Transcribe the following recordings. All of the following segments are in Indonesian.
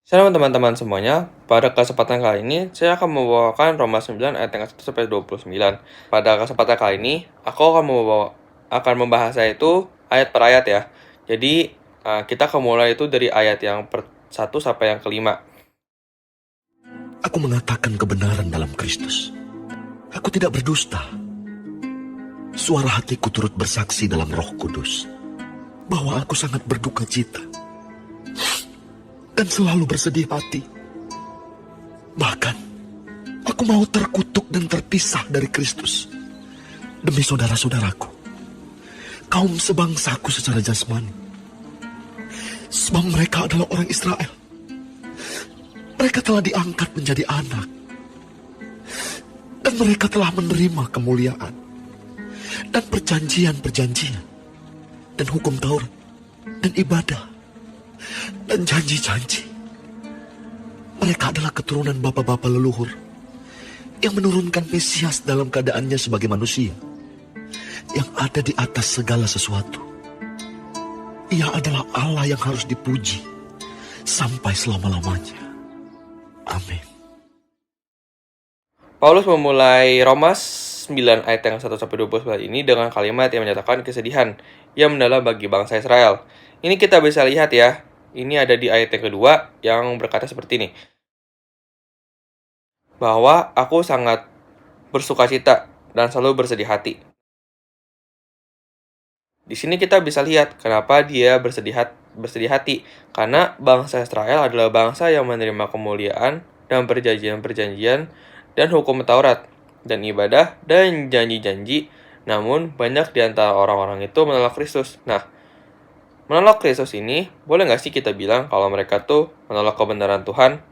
Shalom teman-teman semuanya, pada kesempatan kali ini saya akan membawakan Roma 9 ayat yang 1-29. Pada kesempatan kali ini, aku akan membahas itu ayat per ayat ya. Jadi, kita akan mulai itu dari ayat yang per 1 sampai yang kelima. Aku mengatakan kebenaran dalam Kristus. Aku tidak berdusta. Suara hatiku turut bersaksi dalam Roh Kudus bahwa aku sangat berduka cita dan selalu bersedih hati. Bahkan, aku mau terkutuk dan terpisah dari Kristus demi saudara-saudaraku, kaum sebangsaku secara jasmani. Sebab mereka adalah orang Israel. Mereka telah diangkat menjadi anak. Dan mereka telah menerima kemuliaan dan perjanjian-perjanjian dan hukum Taurat dan ibadah dan janji-janji. Mereka adalah keturunan bapa-bapa leluhur yang menurunkan Mesias dalam keadaannya sebagai manusia yang ada di atas segala sesuatu. Ia adalah Allah yang harus dipuji sampai selama-lamanya. Amin. Paulus memulai Roma 9 ayat yang 1-29 ini dengan kalimat yang menyatakan kesedihan yang mendalam bagi bangsa Israel. Ini kita bisa lihat ya, ini ada di ayat yang kedua yang berkata seperti ini. Bahwa aku sangat bersukacita dan selalu bersedih hati. Di sini kita bisa lihat kenapa dia bersedih hati. Karena bangsa Israel adalah bangsa yang menerima kemuliaan dan perjanjian-perjanjian dan hukum Taurat dan ibadah dan janji-janji. Namun banyak di antara orang-orang itu menolak Kristus. Nah, menolak Kristus ini, boleh nggak sih kita bilang kalau mereka tuh menolak kebenaran Tuhan?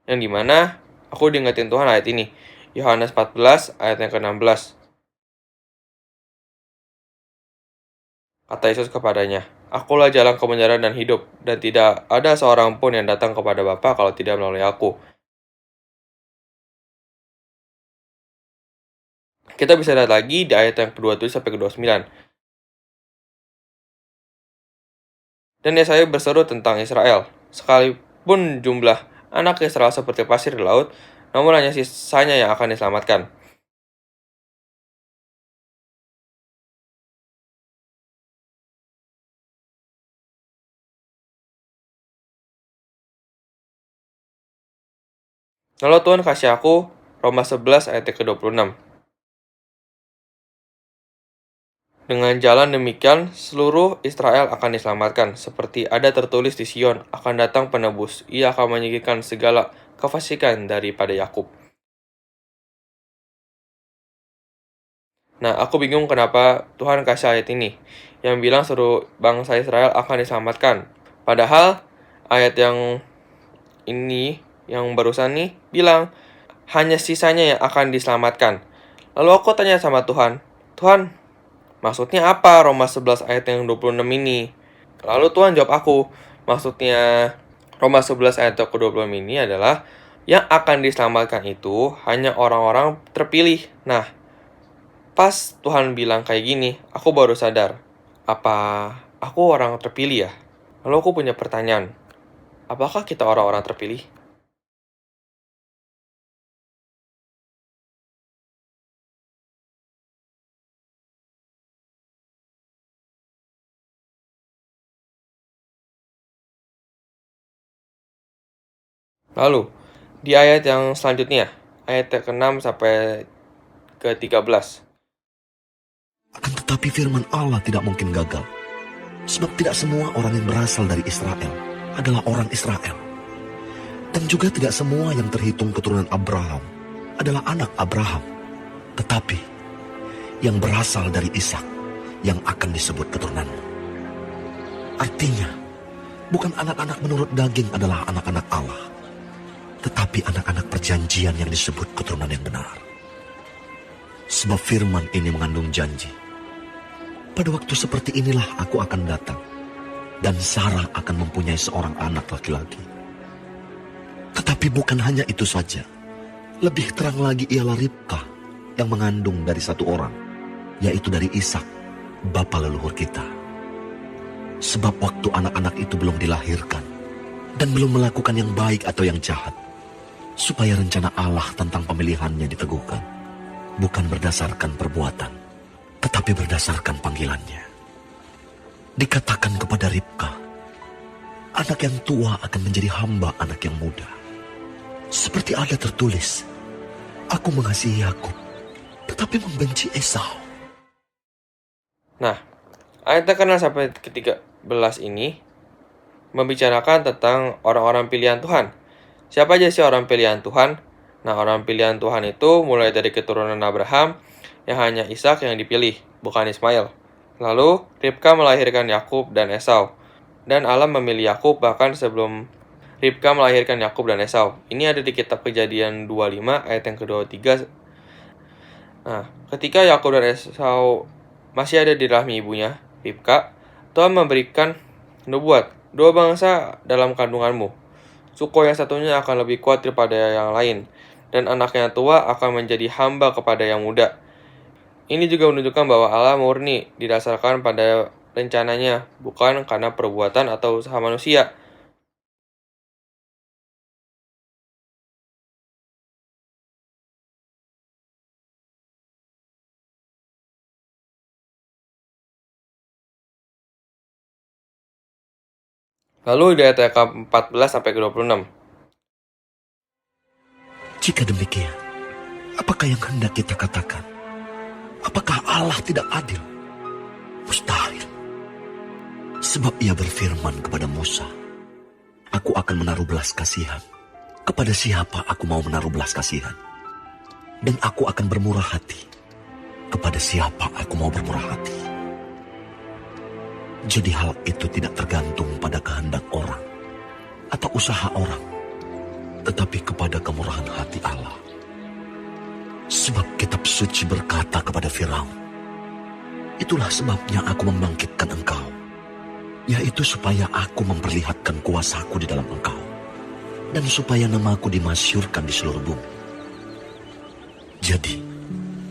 Yang dimana aku diingetin Tuhan ayat ini. Yohanes 14 ayat yang ke-16. Kata Yesus kepadanya, "Akulah jalan kebenaran dan hidup, dan tidak ada seorang pun yang datang kepada Bapa kalau tidak melalui aku." Kita bisa lihat lagi di ayat yang ke-27 sampai ke-29. Dan Yesaya berseru tentang Israel, sekalipun jumlah anak Israel seperti pasir di laut, namun hanya sisanya yang akan diselamatkan. Lalu Tuhan kasih aku Roma 11 ayat ke-26. Dengan jalan demikian, seluruh Israel akan diselamatkan. Seperti ada tertulis di Sion, akan datang penebus. Ia akan menyingkirkan segala kefasikan daripada Yakub. Nah, aku bingung kenapa Tuhan kasih ayat ini, yang bilang seluruh bangsa Israel akan diselamatkan. Padahal, ayat yang ini, yang barusan nih, bilang, hanya sisanya yang akan diselamatkan. Lalu aku tanya sama Tuhan, Tuhan, maksudnya apa Roma 11 ayat yang 26 ini? Lalu Tuhan jawab aku, maksudnya Roma 11 ayat ke-26 ini adalah yang akan diselamatkan itu hanya orang-orang terpilih. Nah, pas Tuhan bilang kayak gini, aku baru sadar, apa aku orang terpilih ya? Lalu aku punya pertanyaan, apakah kita orang-orang terpilih? Lalu, di ayat yang selanjutnya, ayat ke-6 sampai ke-13. Akan tetapi firman Allah tidak mungkin gagal. Sebab tidak semua orang yang berasal dari Israel adalah orang Israel. Dan juga tidak semua yang terhitung keturunan Abraham adalah anak Abraham. Tetapi yang berasal dari Ishak yang akan disebut keturunanmu. Artinya, bukan anak-anak menurut daging adalah anak-anak Allah, tetapi anak-anak perjanjian yang disebut keturunan yang benar. Sebab firman ini mengandung janji. Pada waktu seperti inilah aku akan datang, dan Sarah akan mempunyai seorang anak laki-laki. Tetapi bukan hanya itu saja. Lebih terang lagi ialah Ribka yang mengandung dari satu orang, yaitu dari Ishak, bapa leluhur kita. Sebab waktu anak-anak itu belum dilahirkan dan belum melakukan yang baik atau yang jahat, supaya rencana Allah tentang pemilihannya diteguhkan, bukan berdasarkan perbuatan, tetapi berdasarkan panggilannya. Dikatakan kepada Ribka, anak yang tua akan menjadi hamba anak yang muda. Seperti ada tertulis, aku mengasihi Yakub, tetapi membenci Esau. Nah, ayat yang ke-6 sampai ke-13 ini membicarakan tentang orang-orang pilihan Tuhan. Siapa aja sih orang pilihan Tuhan? Nah, orang pilihan Tuhan itu mulai dari keturunan Abraham, yang hanya Ishak yang dipilih, bukan Ismail. Lalu, Ribka melahirkan Yakub dan Esau. Dan Allah memilih Yakub bahkan sebelum Ribka melahirkan Yakub dan Esau. Ini ada di kitab Kejadian 25 ayat yang ke-23. Nah, ketika Yakub dan Esau masih ada di rahmi ibunya, Ribka, Tuhan memberikan nubuat, dua bangsa dalam kandunganmu. Suku yang satunya akan lebih kuat daripada yang lain, dan anak yang tua akan menjadi hamba kepada yang muda. Ini juga menunjukkan bahwa Allah murni didasarkan pada rencananya, bukan karena perbuatan atau usaha manusia. Lalu di ayat yang ke-14 sampai ke-26. Jika demikian, apakah yang hendak kita katakan? Apakah Allah tidak adil? Mustahil. Sebab ia berfirman kepada Musa, aku akan menaruh belas kasihan kepada siapa aku mau menaruh belas kasihan. Dan aku akan bermurah hati kepada siapa aku mau bermurah hati. Jadi hal itu tidak tergantung pada kehendak orang atau usaha orang, tetapi kepada kemurahan hati Allah. Sebab kitab suci berkata kepada Firaun, itulah sebabnya aku membangkitkan engkau, yaitu supaya aku memperlihatkan kuasaku di dalam engkau, dan supaya namaku dimasyhurkan di seluruh bumi. Jadi,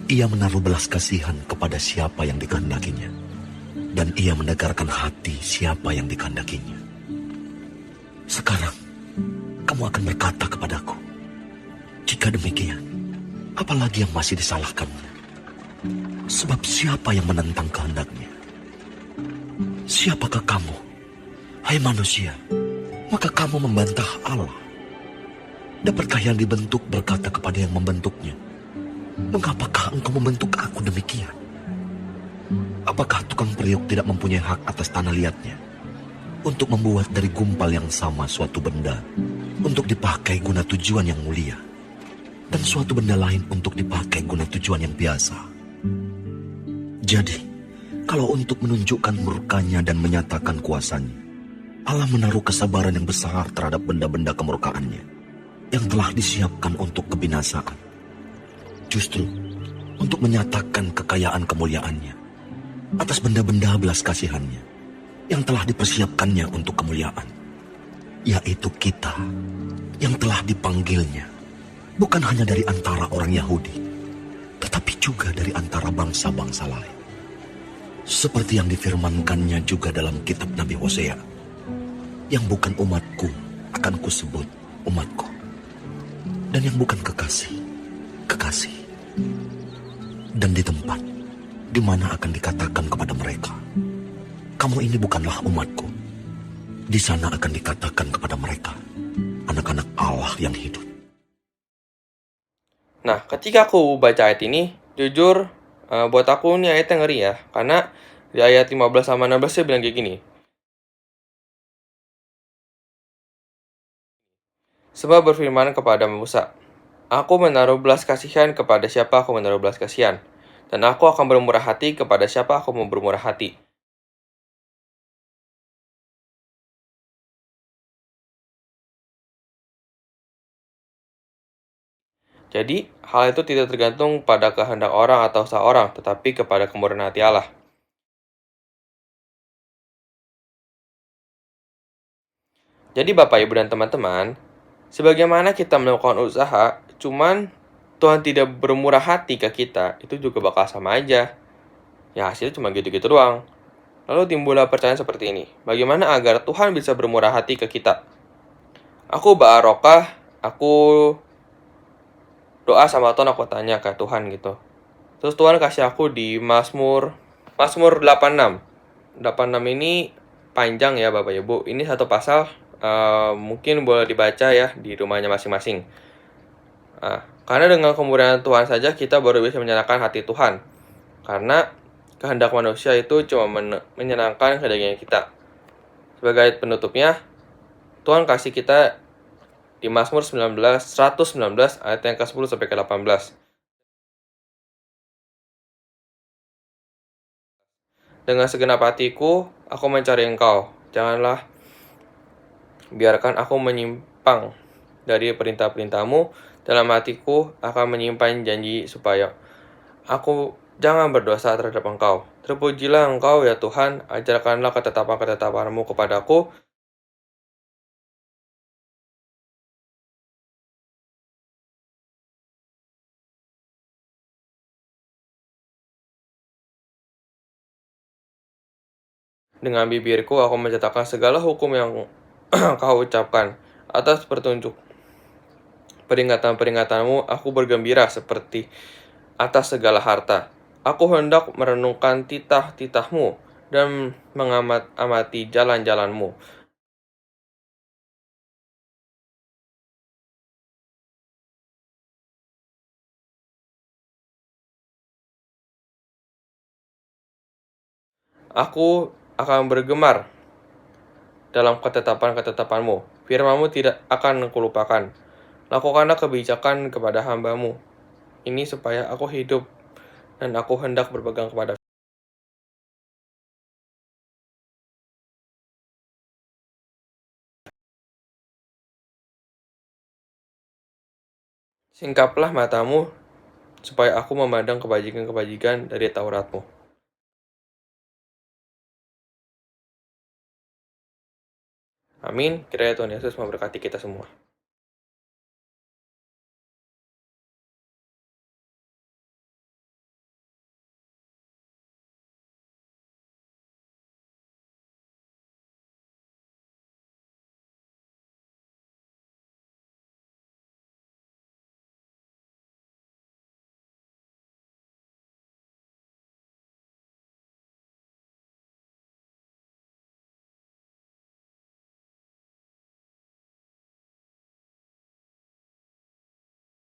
ia menaruh belas kasihan kepada siapa yang dikehendakinya, dan ia menegarkan hati siapa yang dikehendakinya. Sekarang, kamu akan berkata kepadaku, jika demikian, apalagi yang masih disalahkannya? Sebab siapa yang menentang kehendaknya? Siapakah kamu, hai manusia, maka kamu membantah Allah? Dapatkah yang dibentuk berkata kepada yang membentuknya, mengapakah engkau membentuk aku demikian? Apakah tukang periuk tidak mempunyai hak atas tanah liatnya untuk membuat dari gumpal yang sama suatu benda untuk dipakai guna tujuan yang mulia, dan suatu benda lain untuk dipakai guna tujuan yang biasa? Jadi, kalau untuk menunjukkan murkanya dan menyatakan kuasanya, Allah menaruh kesabaran yang besar terhadap benda-benda kemurkaannya yang telah disiapkan untuk kebinasaan, justru untuk menyatakan kekayaan kemuliaannya atas benda-benda belas kasihannya yang telah dipersiapkannya untuk kemuliaan, yaitu kita yang telah dipanggilnya, bukan hanya dari antara orang Yahudi, tetapi juga dari antara bangsa-bangsa lain. Seperti yang difirmankannya juga dalam kitab Nabi Hosea, yang bukan umatku akan kusebut umatku, dan yang bukan kekasih, kekasih. Dan di tempat di mana akan dikatakan kepada mereka, kamu ini bukanlah umatku, di sana akan dikatakan kepada mereka, anak-anak Allah yang hidup. Nah, ketika aku baca ayat ini, jujur buat aku ini ayatnya ngeri ya. Karena di ayat 15 sama 16 dia bilang kayak gini. Sebab berfirman kepada Musa, aku menaruh belas kasihan kepada siapa aku menaruh belas kasihan, dan aku akan bermurah hati kepada siapa aku mau bermurah hati. Jadi, hal itu tidak tergantung pada kehendak orang atau seorang, tetapi kepada kemurahan hati Allah. Jadi Bapak, Ibu, dan teman-teman, sebagaimana kita melakukan usaha, cuman Tuhan tidak bermurah hati ke kita, itu juga bakal sama aja. Ya hasilnya cuma gitu-gitu doang. Lalu timbullah pertanyaan seperti ini, bagaimana agar Tuhan bisa bermurah hati ke kita? Aku barokah, aku doa sama Tuhan, aku tanya ke Tuhan gitu. Terus Tuhan kasih aku di Mazmur 86. 86 ini panjang ya Bapak Ibu. Ini satu pasal, mungkin boleh dibaca ya di rumahnya masing-masing. Karena dengan kemurahan Tuhan saja kita baru bisa menyenangkan hati Tuhan. Karena kehendak manusia itu cuma menyenangkan kedagingan kita. Sebagai penutupnya, Tuhan kasih kita di Mazmur 119 ayat yang ke-10 sampai ke-18. Dengan segenap hatiku, aku mencari Engkau. Janganlah biarkan aku menyimpang dari perintah-perintah-Mu. Dalam hatiku akan menyimpan janji supaya aku jangan berdosa terhadap Engkau. Terpujilah Engkau ya Tuhan, ajarkanlah ketetapan-ketetapan-Mu kepadaku. Dengan bibirku aku mencatatkan segala hukum yang Kau ucapkan. Atas petunjuk peringatan-peringatanmu aku bergembira seperti atas segala harta. Aku hendak merenungkan titah-titahmu dan mengamati jalan-jalanmu. Aku akan bergemar dalam ketetapan-ketetapanmu. Firman-Mu tidak akan kulupakan. Lakukanlah kebijakan kepada hamba-Mu. Ini supaya aku hidup dan aku hendak berpegang kepada. Singkaplah matamu supaya aku memandang kebajikan-kebajikan dari Taurat-Mu. Amin. Kiranya Tuhan Yesus memberkati kita semua.